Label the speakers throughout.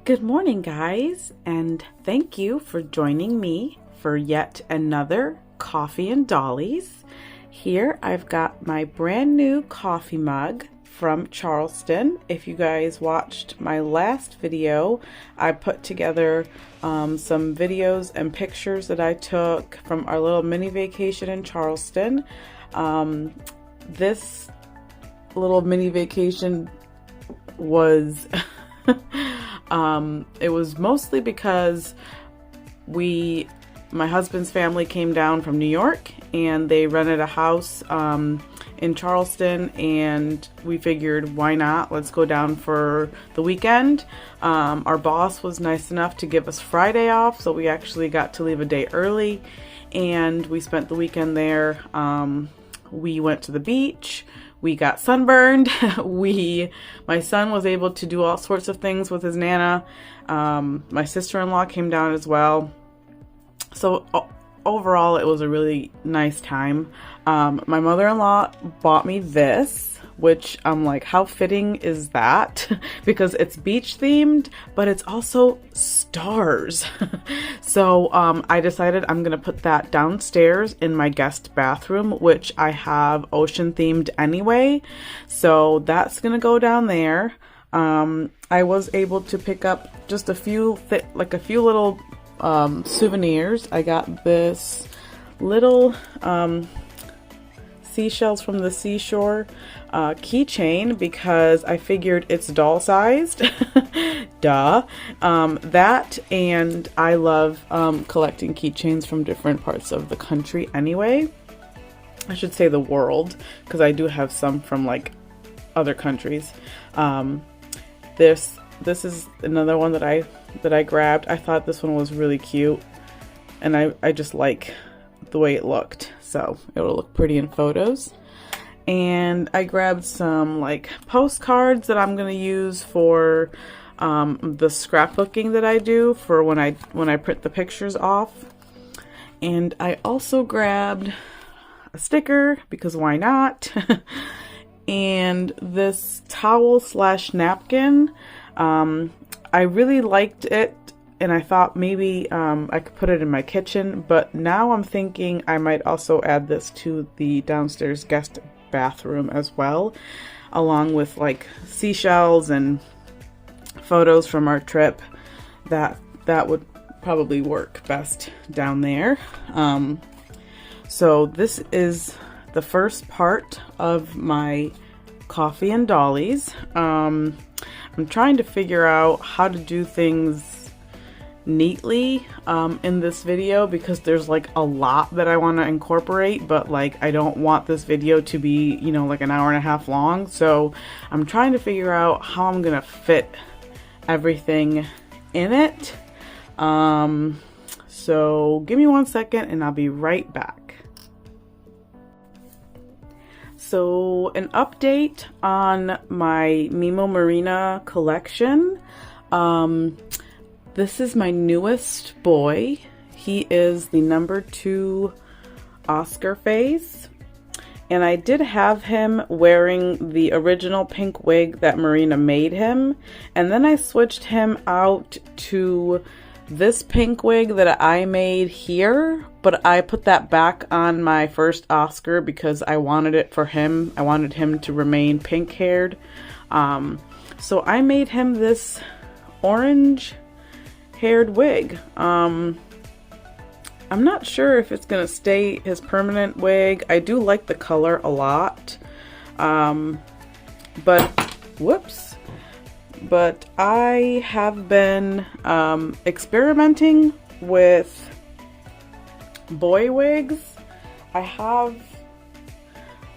Speaker 1: Good morning, guys, and thank you for joining me for yet another Coffee and Dollies. Here I've got my brand new coffee mug from Charleston. If you guys watched my last video, I put together some videos and pictures that I took from our little mini vacation in Charleston. This little mini vacation was it was mostly because my husband's family came down from New York and they rented a house in Charleston, and we figured, why not? Let's go down for the weekend. Our boss was nice enough to give us Friday off, so we actually got to leave a day early, and we spent the weekend there. We went to the beach. We got sunburned. My son was able to do all sorts of things with his Nana. My sister-in-law came down as well. So overall, it was a really nice time. My mother-in-law bought me this, which I'm like, how fitting is that? Because it's beach themed, but it's also stars. So I decided I'm gonna put that downstairs in my guest bathroom, which I have ocean themed anyway. So that's gonna go down there. I was able to pick up just a few little souvenirs. I got this little seashells from the seashore keychain because I figured it's doll sized. Duh. That, and I love collecting keychains from different parts of the country anyway. I should say the world, because I do have some from like other countries. This is another one that I grabbed. I thought this one was really cute, and I just like the way it looked, so it'll look pretty in photos. And I grabbed some like postcards that I'm gonna use for the scrapbooking that I do for when I print the pictures off. And I also grabbed a sticker, because why not? And this towel / napkin. I really liked it, and I thought maybe I could put it in my kitchen, but now I'm thinking I might also add this to the downstairs guest bathroom as well, along with like seashells and photos from our trip. That would probably work best down there. So this is the first part of my Coffee and Dollies. I'm trying to figure out how to do things neatly in this video, because there's like a lot that I want to incorporate, but like I don't want this video to be, you know, like an hour and a half long. So I'm trying to figure out how I'm gonna fit everything in it. So give me 1 second and I'll be right back. So an update on my Mimo Marina collection. This is my newest boy. He is the #2 Oscar face. And I did have him wearing the original pink wig that Marina made him. And then I switched him out to this pink wig that I made here, but I put that back on my first Oscar because I wanted it for him. I wanted him to remain pink haired. So I made him this orange haired wig. I'm not sure if it's gonna stay his permanent wig. I do like the color a lot. But I have been experimenting with boy wigs. I have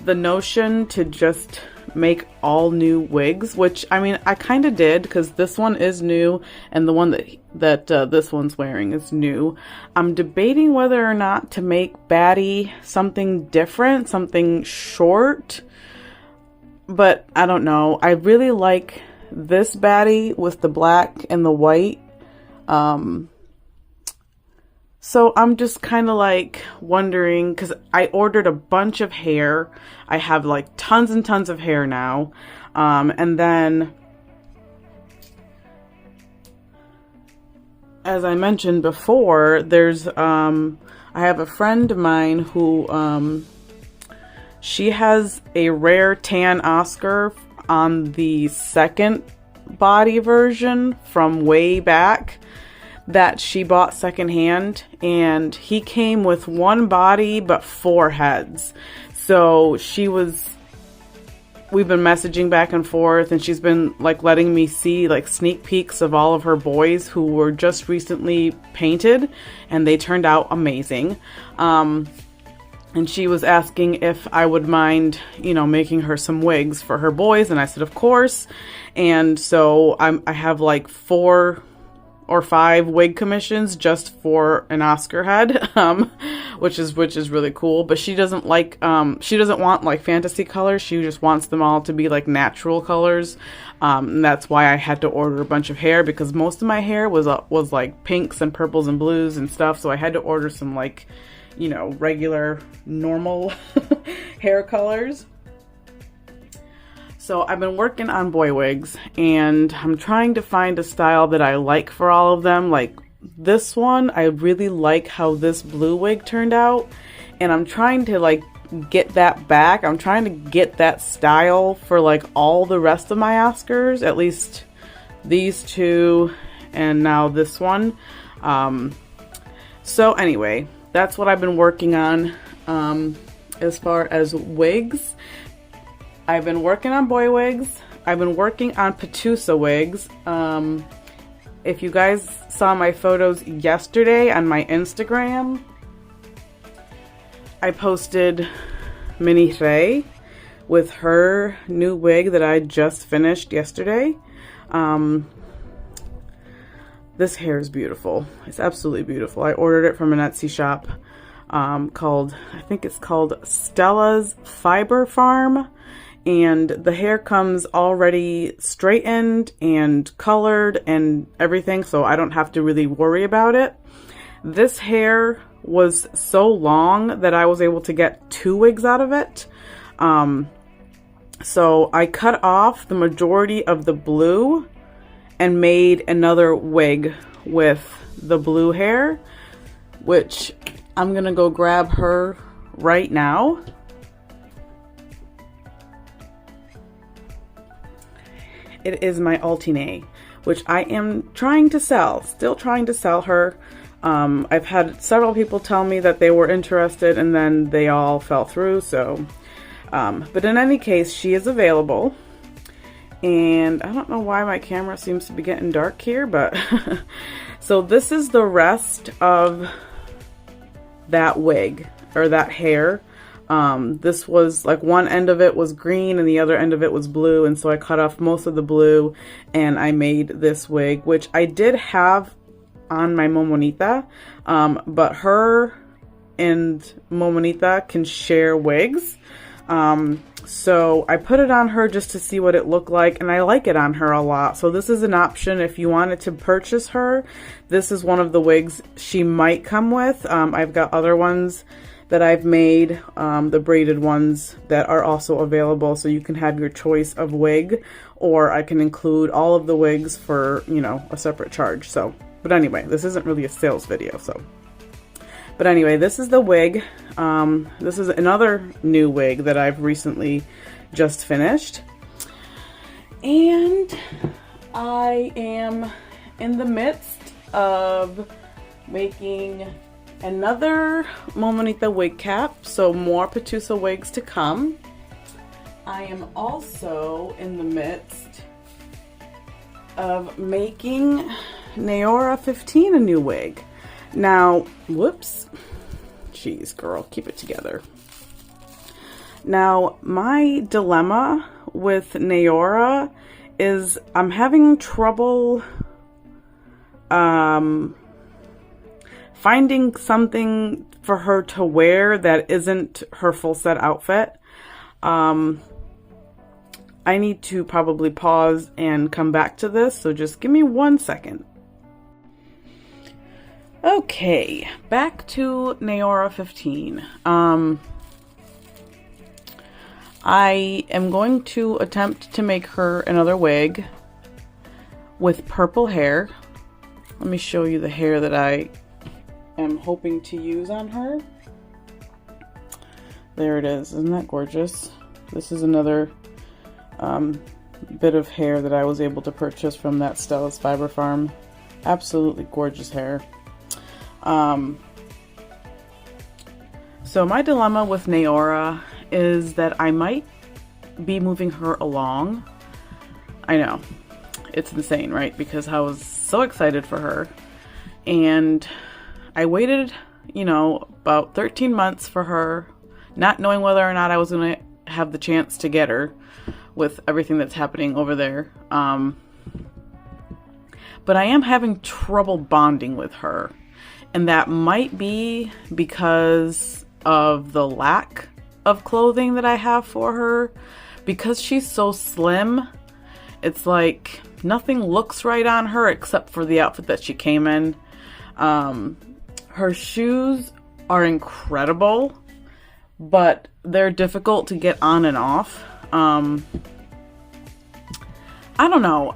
Speaker 1: the notion to just make all new wigs, which I mean I kind of did, because this one is new and the one that this one's wearing is new. I'm debating whether or not to make Batty something different, something short, but I don't know. I really like this Batty with the black and the white. So I'm just kind of like wondering, because I ordered a bunch of hair. I have like tons and tons of hair now. And then as I mentioned before, there's I have a friend of mine who she has a rare tan Oscar on the second body version from way back that she bought secondhand, and he came with one body but 4 heads. So we've been messaging back and forth, and she's been like letting me see like sneak peeks of all of her boys who were just recently painted, and they turned out amazing. And she was asking if I would mind, you know, making her some wigs for her boys, and I said of course. And so I have like 4 or 5 wig commissions just for an Oscar head, which is really cool. But she doesn't like she doesn't want like fantasy colors. She just wants them all to be like natural colors, and that's why I had to order a bunch of hair, because most of my hair was like pinks and purples and blues and stuff. So I had to order some like, you know, regular normal hair colors. So I've been working on boy wigs, and I'm trying to find a style that I like for all of them. Like this one, I really like how this blue wig turned out, and I'm trying to like get that back. I'm trying to get that style for like all the rest of my Oscars, at least these 2 and now this one. So anyway, that's what I've been working on as far as wigs. I've been working on boy wigs. I've been working on Petusa wigs. If you guys saw my photos yesterday on my Instagram, I posted Minnie Ray with her new wig that I just finished yesterday. This hair is beautiful. It's absolutely beautiful. I ordered it from an Etsy shop called, I think it's called Stella's Fiber Farm. And the hair comes already straightened and colored and everything, so I don't have to really worry about it. This hair was so long that I was able to get 2 wigs out of it. So I cut off the majority of the blue and made another wig with the blue hair, which I'm gonna go grab her right now. It is my Altine, which I am trying to sell, still trying to sell her. I've had several people tell me that they were interested, and then they all fell through, so. But in any case, she is available. And I don't know why my camera seems to be getting dark here, but so this is the rest of that wig, or that hair. This was like one end of it was green and the other end of it was blue, and so I cut off most of the blue and I made this wig, which I did have on my Momonita, but her and Momonita can share wigs. So I put it on her just to see what it looked like, and I like it on her a lot. So this is an option if you wanted to purchase her. This is one of the wigs she might come with. I've got other ones that I've made, the braided ones that are also available, so you can have your choice of wig, or I can include all of the wigs for, you know, a separate charge. So, but anyway, this isn't really a sales video, so. But anyway, this is the wig. This is another new wig that I've recently just finished. And I am in the midst of making another Momonita wig cap, so more Petusa wigs to come. I am also in the midst of making Neora 15 a new wig. Now, whoops, jeez girl, keep it together. Now, my dilemma with Neora is I'm having trouble finding something for her to wear that isn't her full set outfit. I need to probably pause and come back to this, so just give me 1 second. Okay, back to Neora 15. I am going to attempt to make her another wig with purple hair. let me show you the hair that I am hoping to use on her. There it is. Isn't that gorgeous? This is another bit of hair that I was able to purchase from that Stella's Fiber Farm. Absolutely gorgeous hair. So my dilemma with Naora is that I might be moving her along. I know, it's insane, right? Because I was so excited for her, and I waited, you know, about 13 months for her, not knowing whether or not I was going to have the chance to get her with everything that's happening over there. But I am having trouble bonding with her, and that might be because of the lack of clothing that I have for her. Because she's so slim, it's like nothing looks right on her except for the outfit that she came in. Her shoes are incredible, but they're difficult to get on and off. I don't know.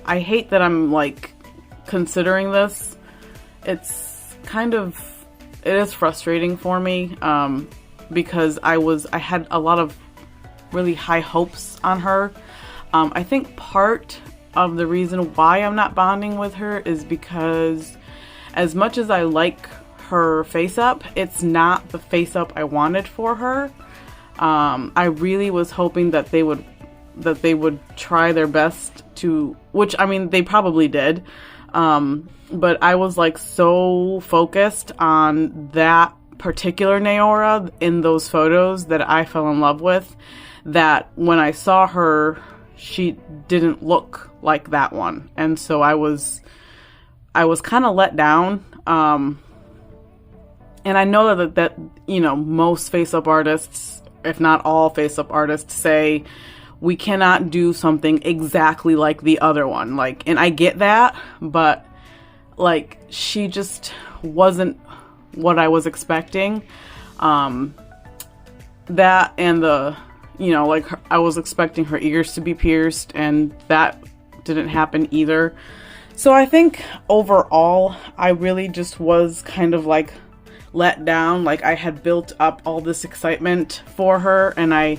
Speaker 1: I hate that I'm like considering this. It is frustrating for me, because I had a lot of really high hopes on her. I think part of the reason why I'm not bonding with her is because as much as I like her face up, it's not the face up I wanted for her. I really was hoping that they would try their best to, which I mean they probably did, but I was like so focused on that particular Naora in those photos that I fell in love with, that when I saw her, she didn't look like that one, and so I was kind of let down. And I know that you know, most face-up artists, if not all face-up artists, say we cannot do something exactly like the other one. Like, and I get that, but like she just wasn't what I was expecting. That and the, you know, like I was expecting her ears to be pierced, and that didn't happen either. So I think overall, I really just was kind of like let down. Like I had built up all this excitement for her, and I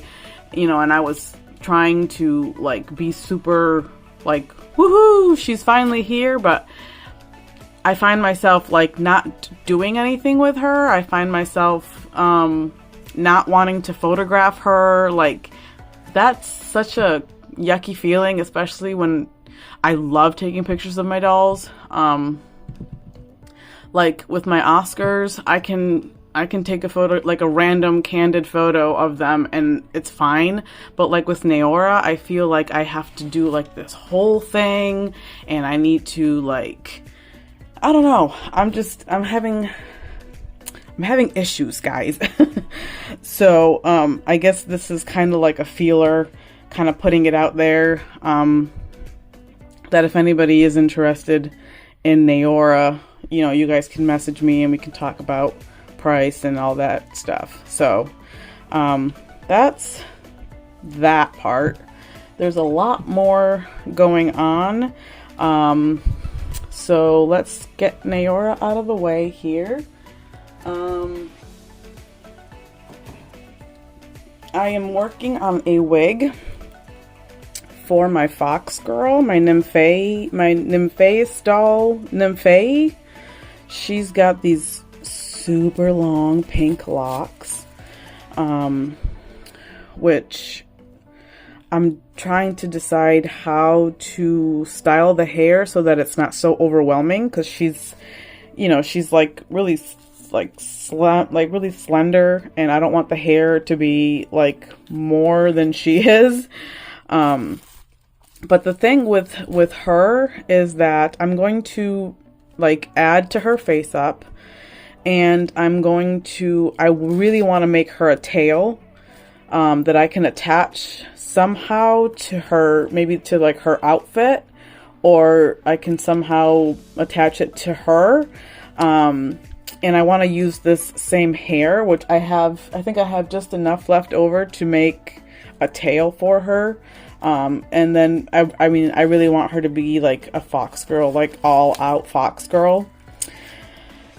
Speaker 1: was trying to like be super like, woohoo, she's finally here, but I find myself like not doing anything with her. I find myself not wanting to photograph her. Like that's such a yucky feeling, especially when I love taking pictures of my dolls. Like with my Oscars, I can take a photo, like a random candid photo of them, and it's fine. But like with Naora, I feel like I have to do like this whole thing, and I need to like, I don't know. I'm having issues, guys. So I guess this is kind of like a feeler, kind of putting it out there, that if anybody is interested in Naora, you know, you guys can message me and we can talk about price and all that stuff. So that's that part. There's a lot more going on. So let's get Naora out of the way here. I am working on a wig for my fox girl, my Nymphaeus doll, Nymphae. She's got these super long pink locks, which I'm trying to decide how to style the hair so that it's not so overwhelming, because she's, you know, she's like really really slender, and I don't want the hair to be like more than she is. But the thing with her is that I'm going to like add to her face up, and I really want to make her a tail that I can attach somehow to her, maybe to like her outfit, or I can somehow attach it to her. And I want to use this same hair, which I think I have just enough left over to make a tail for her. And then I mean, I really want her to be like a fox girl, like all out fox girl.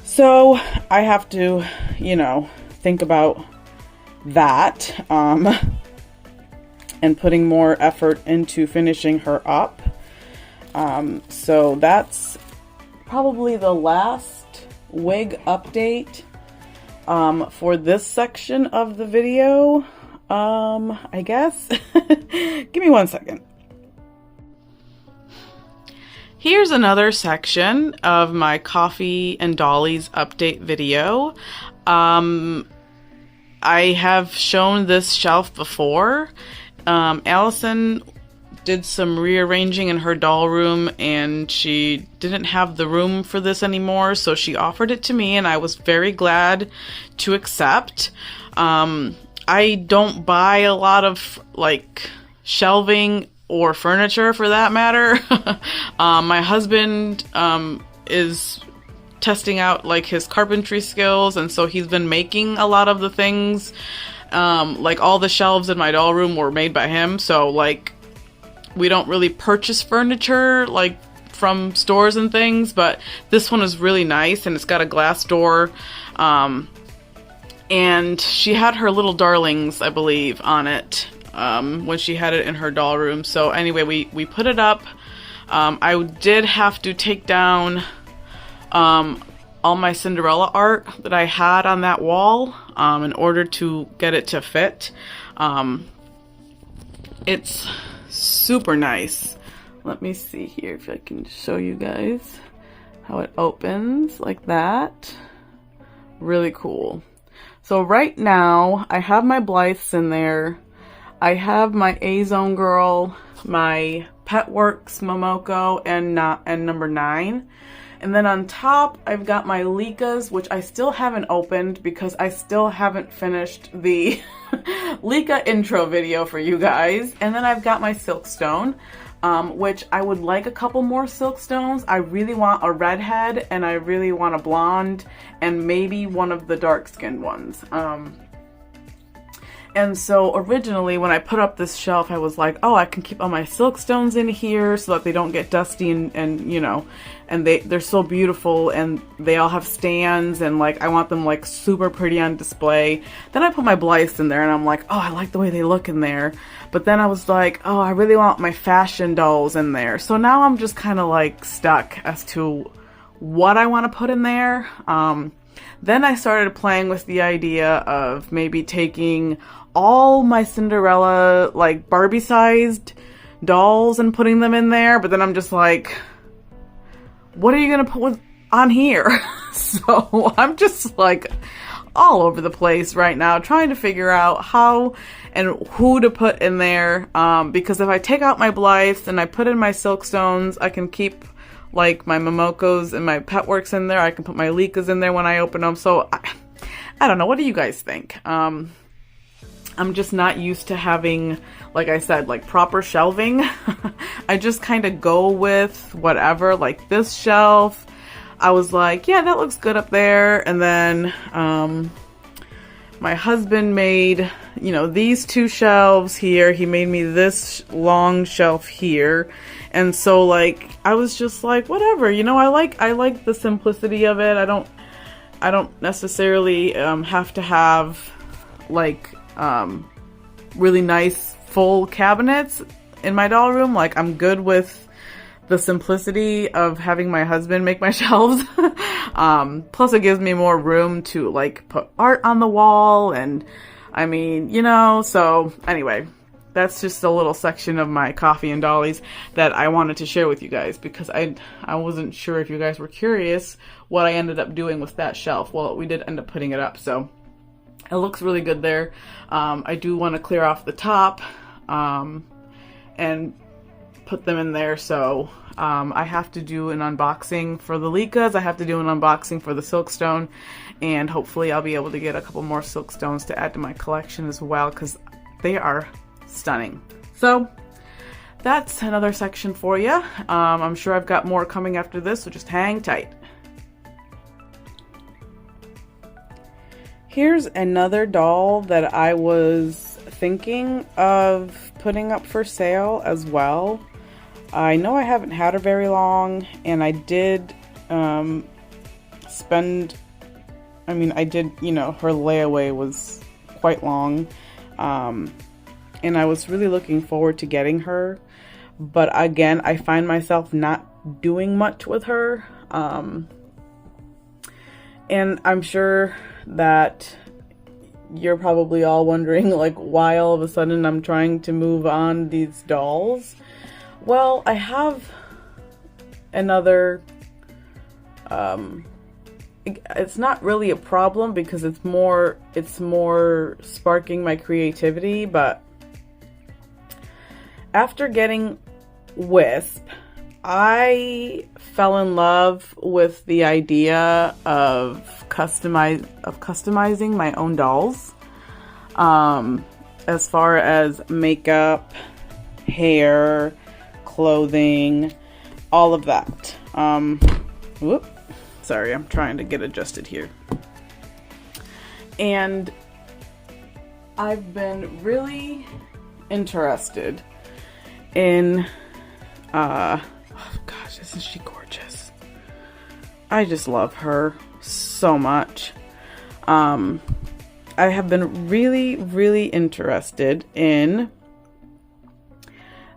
Speaker 1: So I have to, you know, think about that, and putting more effort into finishing her up. So that's probably the last wig update, for this section of the video, I guess. Give me 1 second. Here's another section of my Coffee and Dollies update video. I have shown this shelf before. Allison did some rearranging in her doll room and she didn't have the room for this anymore, so she offered it to me and I was very glad to accept. I don't buy a lot of like shelving or furniture for that matter. My husband is testing out like his carpentry skills, and so he's been making a lot of the things. Like all the shelves in my doll room were made by him, so like we don't really purchase furniture like from stores and things, but this one is really nice and it's got a glass door. And she had her little darlings, I believe, on it when she had it in her doll room. So anyway, we put it up. I did have to take down all my Cinderella art that I had on that wall in order to get it to fit. It's super nice. Let me see here if I can show you guys how it opens like that. Really cool. So right now I have my Blythes in there. I have my A-Zone Girl, my Petworks Momoko, and number 9. And then on top, I've got my Leikas, which I still haven't opened because I still haven't finished the Leika intro video for you guys. And then I've got my Silkstone, which I would like a couple more Silkstones. I really want a redhead, and I really want a blonde, and maybe one of the dark-skinned ones. And so originally when I put up this shelf, I was like, oh, I can keep all my Silkstones in here so that they don't get dusty and you know, and they're so beautiful and they all have stands and like I want them like super pretty on display. Then I put my Blythes in there and I'm like, oh, I like the way they look in there. But then I was like, oh, I really want my fashion dolls in there. So now I'm just kind of like stuck as to what I want to put in there. Then I started playing with the idea of maybe taking all my Cinderella, like Barbie-sized dolls and putting them in there. But then I'm just like, what are you going to put on here? So I'm just like all over the place right now, trying to figure out how and who to put in there. Because if I take out my Blythes and I put in my Silkstones, I can keep like my Momokos and my Petworks in there. I can put my Leikas in there when I open them. So I don't know. What do you guys think? I'm just not used to having, like I said, like proper shelving. I just kind of go with whatever. Like this shelf, I was like, yeah, that looks good up there. And then my husband made, you know, these 2 shelves here. He made me this long shelf here. And so like I was just like, whatever, you know, I like the simplicity of it. I don't necessarily have to have like really nice full cabinets in my doll room. Like I'm good with the simplicity of having my husband make my shelves. Plus it gives me more room to like put art on the wall, and I mean, you know, so anyway, that's just a little section of my Coffee and Dollies that I wanted to share with you guys, because I wasn't sure if you guys were curious what I ended up doing with that shelf. Well, we did end up putting it up, so it looks really good there. I do want to clear off the top and put them in there, so I have to do an unboxing for the Leikas. I have to do an unboxing for the Silkstone, and hopefully I'll be able to get a couple more Silkstones to add to my collection as well, because they are stunning. So that's another section for you. I'm sure I've got more coming after this, so just hang tight. Here's another doll that I was thinking of putting up for sale as well. I know I haven't had her very long, and I did her layaway was quite long, and I was really looking forward to getting her, but again, I find myself not doing much with her, and I'm sure that you're probably all wondering, like, why all of a sudden I'm trying to move on these dolls. Well, I have another, it's not really a problem because it's more sparking my creativity, but after getting Wisp, I fell in love with the idea of customizing my own dolls, as far as makeup, hair, clothing, all of that. Sorry, I'm trying to get adjusted here. And I've been really interested in, oh gosh, isn't she gorgeous? I just love her so much. I have been really interested in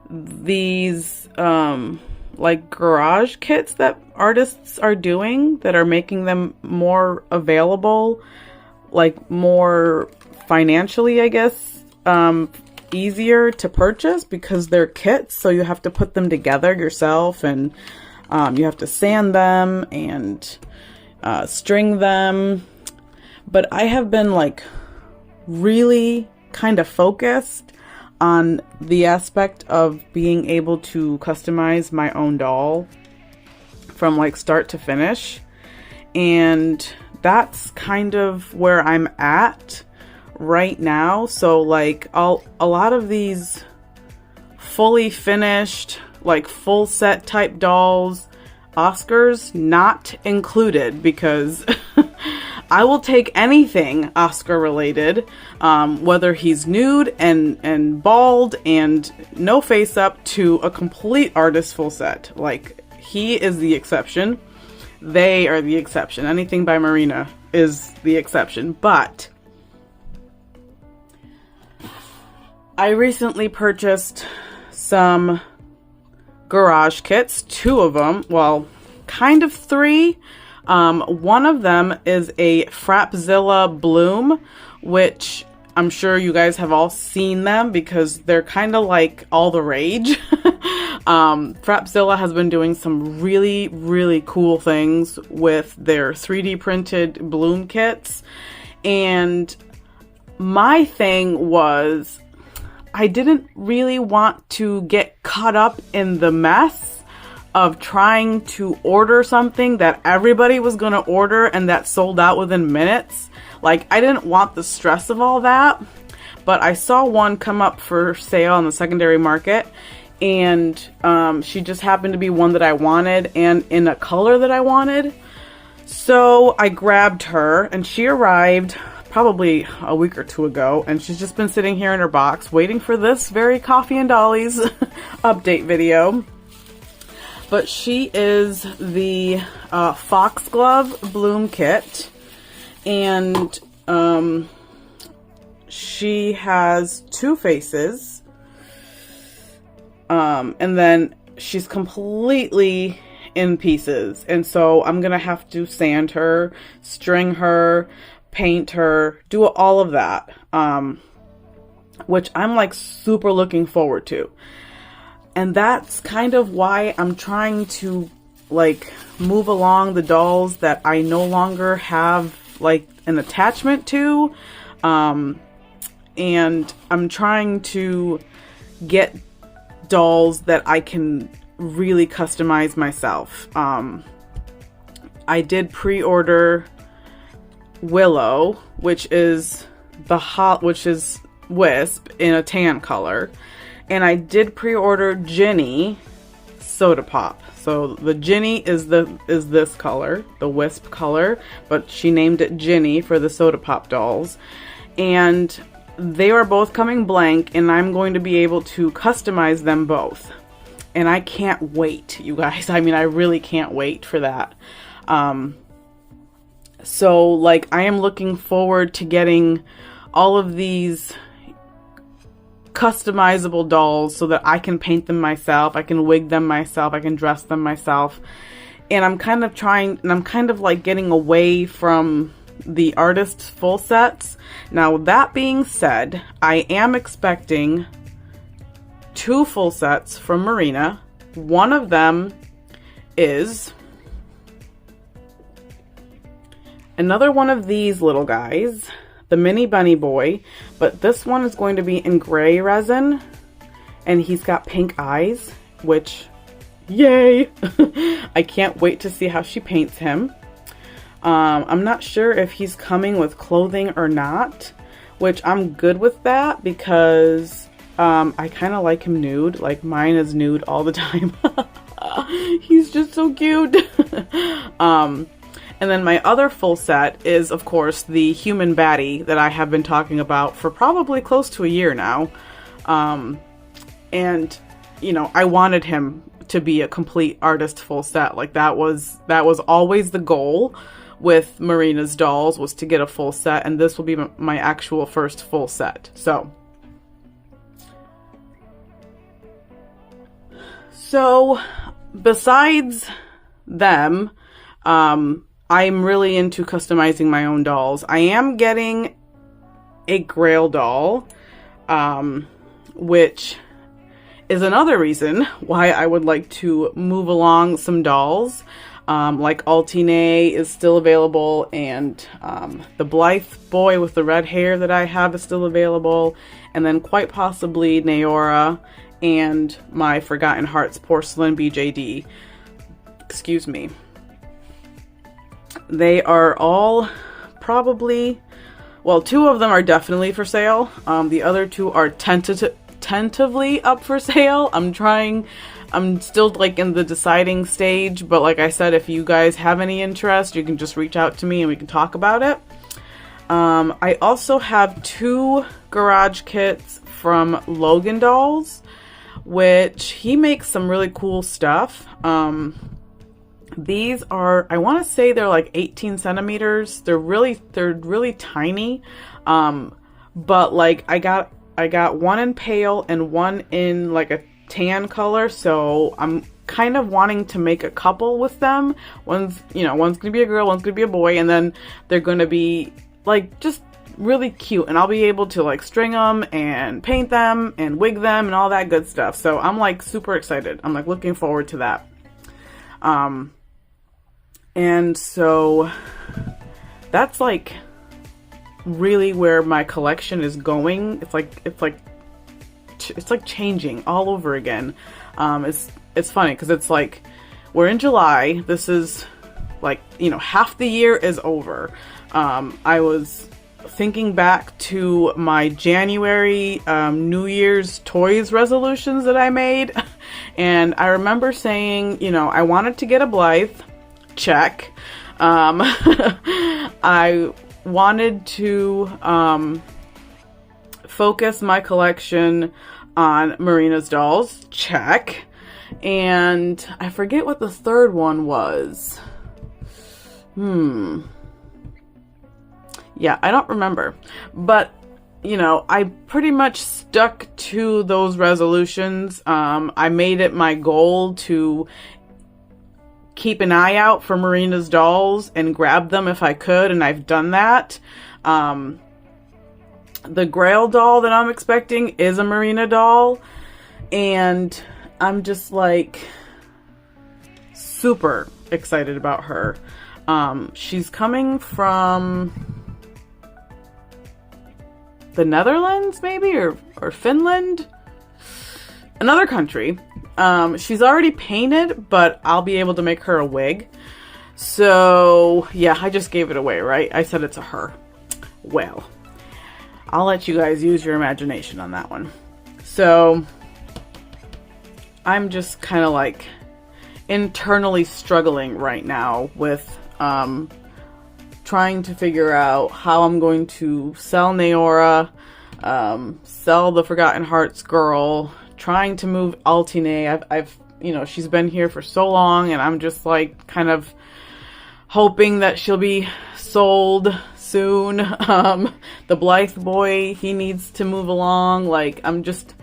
Speaker 1: these like garage kits that artists are doing that are making them more available, like more financially, I guess, easier to purchase because they're kits, so you have to put them together yourself, and you have to sand them and string them. But I have been like really kind of focused on the aspect of being able to customize my own doll from like start to finish, and that's kind of where I'm at right now. So like a lot of these fully finished, like full set type dolls, Oscars not included, because I will take anything Oscar related, whether he's nude and bald and no face up, to a complete artist full set. Like, he is the exception. They are the exception. Anything by Marina is the exception. But I recently purchased some garage kits, 2 of them, well, kind of 3. One of them is a Frapzilla Bloom, which I'm sure you guys have all seen them because they're kind of like all the rage. Frapzilla has been doing some really cool things with their 3D printed bloom kits. And my thing was, I didn't really want to get caught up in the mess of trying to order something that everybody was going to order and that sold out within minutes. Like, I didn't want the stress of all that, but I saw one come up for sale on the secondary market, and she just happened to be one that I wanted and in a color that I wanted. So I grabbed her, and she arrived probably a week or 2 ago, and she's just been sitting here in her box waiting for this very Coffee and Dollies update video. But she is the Foxglove Bloom Kit, and she has 2 faces, and then she's completely in pieces, and so I'm gonna have to sand her, string her, paint her, do all of that, which I'm like super looking forward to. And that's kind of why I'm trying to like move along the dolls that I no longer have like an attachment to. And I'm trying to get dolls that I can really customize myself. I did pre-order Willow, which is Wisp in a tan color. And I did pre-order Ginny Soda Pop. So the Ginny is this color, the Wisp color, but she named it Ginny for the Soda Pop dolls. And they are both coming blank, and I'm going to be able to customize them both. And I can't wait, you guys. I mean, I really can't wait for that. So, like, I am looking forward to getting all of these customizable dolls so that I can paint them myself, I can wig them myself, I can dress them myself. And I'm kind of like getting away from the artist full sets. Now, that being said, I am expecting 2 full sets from Marina. One of them is another one of these little guys, the mini bunny boy, but this one is going to be in gray resin, and he's got pink eyes, which, yay! I can't wait to see how she paints him. I'm not sure if he's coming with clothing or not, which I'm good with that because I kind of like him nude. Like, mine is nude all the time. He's just so cute. And then my other full set is, of course, the human baddie that I have been talking about for probably close to a year now. And, you know, I wanted him to be a complete artist full set. Like, that was always the goal with Marina's dolls, was to get a full set, and this will be my actual first full set. So besides them, I'm really into customizing my own dolls. I am getting a Grail doll, which is another reason why I would like to move along some dolls. Like Altine is still available, and the Blythe boy with the red hair that I have is still available, and then quite possibly Naora and my Forgotten Hearts porcelain BJD. Excuse me. They are all probably, well, 2 of them are definitely for sale. The other 2 are tentatively up for sale. I'm still like in the deciding stage, but like I said, if you guys have any interest, you can just reach out to me and we can talk about it. I also have 2 garage kits from Logan Dolls, which he makes some really cool stuff. These are, I want to say they're like 18 centimeters. They're really tiny. But like I got one in pale and one in like a tan color, so I'm kind of wanting to make a couple with them. One's gonna be a girl, one's gonna be a boy, and then they're gonna be like just really cute, and I'll be able to like string them and paint them and wig them and all that good stuff. So I'm like super excited. I'm like looking forward to that. And so that's like really where my collection is going. It's like changing all over again. It's funny because it's like we're in July. This is like, you know, half the year is over. I was thinking back to my January New Year's toys resolutions that I made, and I remember saying, you know, I wanted to get a Blythe. Check. I wanted to focus my collection on Marina's dolls. Check. And I forget what the third one was. Yeah, I don't remember. But, you know, I pretty much stuck to those resolutions. I made it my goal to keep an eye out for Marina's dolls and grab them if I could, and I've done that. The Grail doll that I'm expecting is a Marina doll, and I'm just like super excited about her. She's coming from the Netherlands, maybe, or Finland, another country. She's already painted, but I'll be able to make her a wig. So yeah, I just gave it away, right? I said it's a her. Well, I'll let you guys use your imagination on that one. So I'm just kind of like internally struggling right now with trying to figure out how I'm going to sell Naora. Sell the Forgotten Hearts girl, trying to move Altine. I've you know, she's been here for so long, and I'm just like kind of hoping that she'll be sold soon. The Blythe boy, he needs to move along. Like, I'm just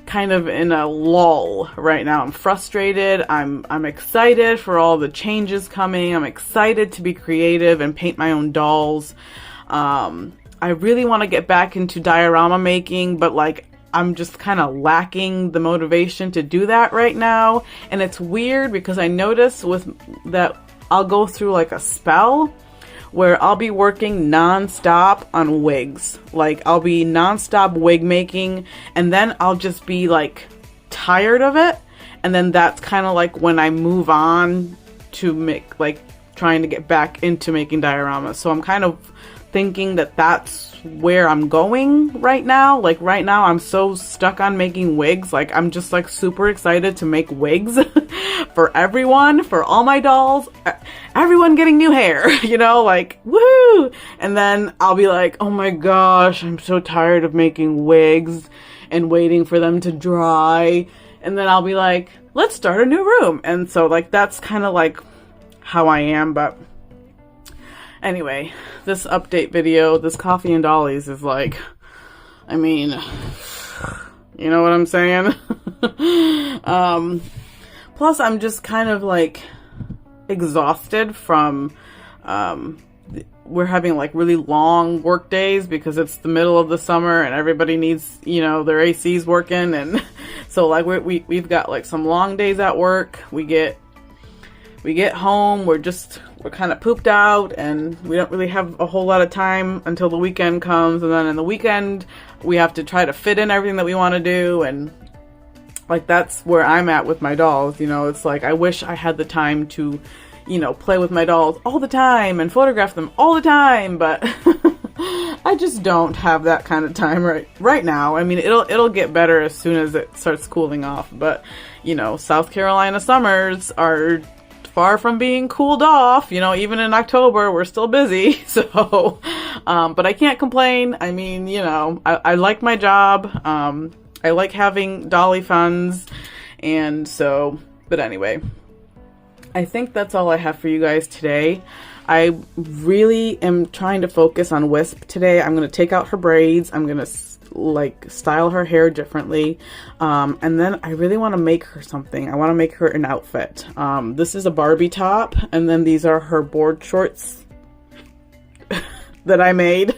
Speaker 1: kind of in a lull right now. I'm frustrated. I'm excited for all the changes coming. I'm excited to be creative and paint my own dolls. I really want to get back into diorama making, but like, I'm just kind of lacking the motivation to do that right now. And it's weird because I notice with that I'll go through like a spell where I'll be working non-stop on wigs. Like, I'll be non-stop wig making, and then I'll just be like tired of it. And then that's kind of like when I move on to make, like, trying to get back into making dioramas. So I'm kind of thinking that that's where I'm going right now. Like, right now I'm so stuck on making wigs. Like, I'm just like super excited to make wigs for everyone, for all my dolls, everyone getting new hair, you know, like, woohoo! And then I'll be like, oh my gosh, I'm so tired of making wigs and waiting for them to dry. And then I'll be like, let's start a new room. And so like, that's kind of like how I am. But anyway, this update video, this Coffee and Dollies is like, I mean, you know what I'm saying? Plus I'm just kind of like exhausted from, we're having like really long work days because it's the middle of the summer and everybody needs, you know, their ACs working. And so like we've got like some long days at work. We get home, we're kind of pooped out, and we don't really have a whole lot of time until the weekend comes. And then in the weekend, we have to try to fit in everything that we want to do. And like, that's where I'm at with my dolls. You know, it's like, I wish I had the time to, you know, play with my dolls all the time and photograph them all the time, but I just don't have that kind of time right now. I mean, it'll get better as soon as it starts cooling off, but you know, South Carolina summers are far from being cooled off. You know, even in October, we're still busy. So, but I can't complain. I mean, you know, I like my job. I like having dolly funds. And so, but anyway, I think that's all I have for you guys today. I really am trying to focus on Wisp today. I'm going to take out her braids. I'm going to like style her hair differently, and then I really want to make her something. I want to make her an outfit. This is a Barbie top, and then these are her board shorts that I made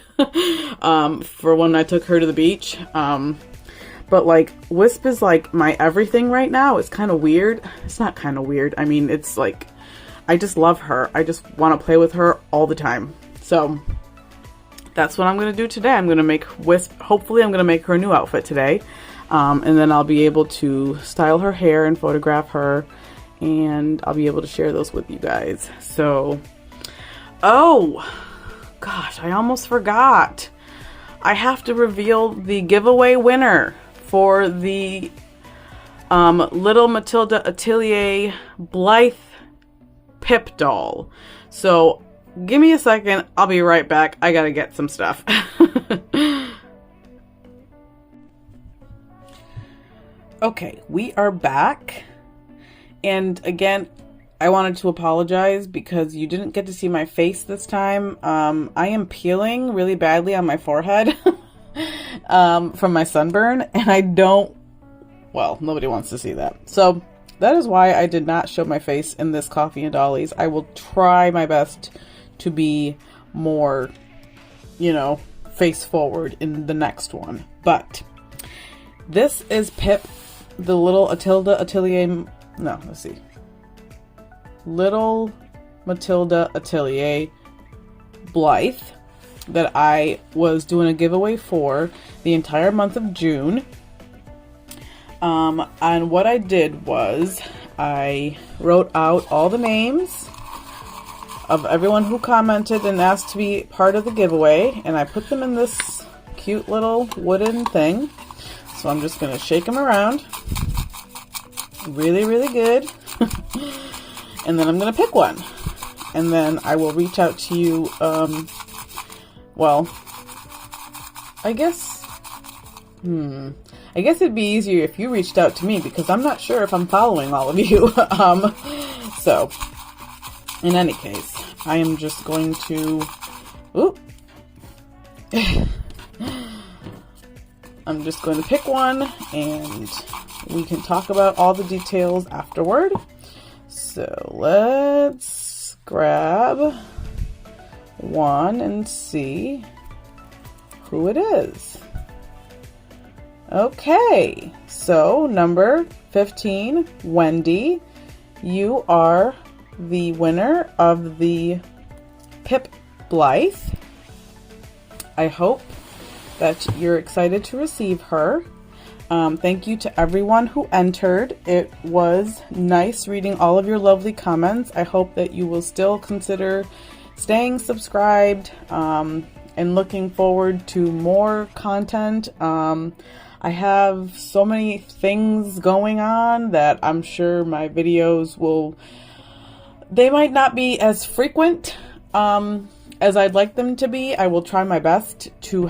Speaker 1: for when I took her to the beach. But like, Wisp is like my everything right now. It's kind of weird. It's not kind of weird. I mean, it's like, I just love her. I just want to play with her all the time. So that's what I'm going to do today. I'm going to make Wisp, hopefully I'm going to make her a new outfit today. And then I'll be able to style her hair and photograph her, and I'll be able to share those with you guys. So, oh gosh, I almost forgot. I have to reveal the giveaway winner for the Little Matilda Atelier Blythe Pip doll. So give me a second. I'll be right back. I gotta get some stuff. Okay, we are back. And again, I wanted to apologize because you didn't get to see my face this time. I am peeling really badly on my forehead from my sunburn, and I don't, well, nobody wants to see that. So that is why I did not show my face in this Coffee and Dollies. I will try my best to be more, you know, face forward in the next one. But this is Pip, the Little Matilda Atelier, no, let's see. Little Matilda Atelier Blythe that I was doing a giveaway for the entire month of June. And what I did was I wrote out all the names of everyone who commented and asked to be part of the giveaway, and I put them in this cute little wooden thing. So I'm just going to shake them around really, really good. And then I'm going to pick one. And then I will reach out to you, well, I guess I guess it'd be easier if you reached out to me because I'm not sure if I'm following all of you. So, in any case, I am just going to... I'm just going to pick one and we can talk about all the details afterward. So let's grab one and see who it is. Okay, so number 15, Wendy, you are the winner of the Pip Blythe. I hope that you're excited to receive her. Thank you to everyone who entered. It was nice reading all of your lovely comments. I hope that you will still consider staying subscribed and looking forward to more content. I have so many things going on that I'm sure my videos they might not be as frequent as I'd like them to be. I will try my best to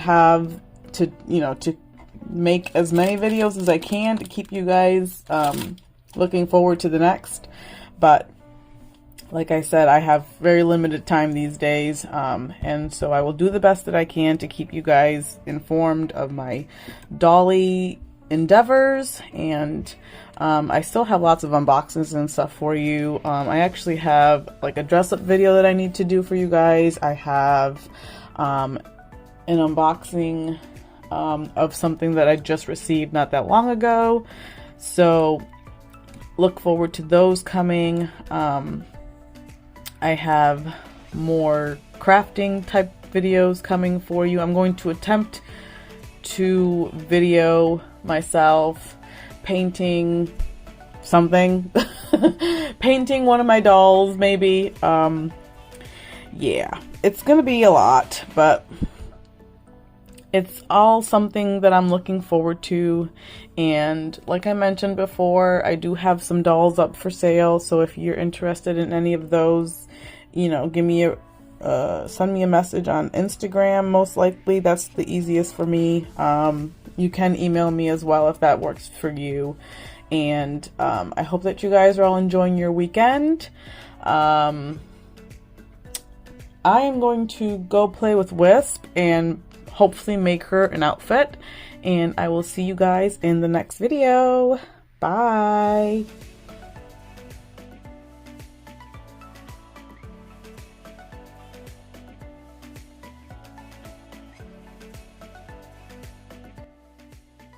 Speaker 1: make as many videos as I can to keep you guys looking forward to the next. But like I said, I have very limited time these days, and so I will do the best that I can to keep you guys informed of my dolly endeavors. And I still have lots of unboxings and stuff for you. I actually have like a dress-up video that I need to do for you guys. I have an unboxing of something that I just received not that long ago. So look forward to those coming. I have more crafting type videos coming for you. I'm going to attempt to video myself painting something. Painting one of my dolls, maybe. Yeah, it's gonna be a lot, but it's all something that I'm looking forward to. And like I mentioned before, I do have some dolls up for sale. So if you're interested in any of those, give me send me a message on Instagram. Most likely that's the easiest for me. You can email me as well if that works for you. And I hope that you guys are all enjoying your weekend. I am going to go play with Wisp and hopefully make her an outfit. And I will see you guys in the next video. Bye.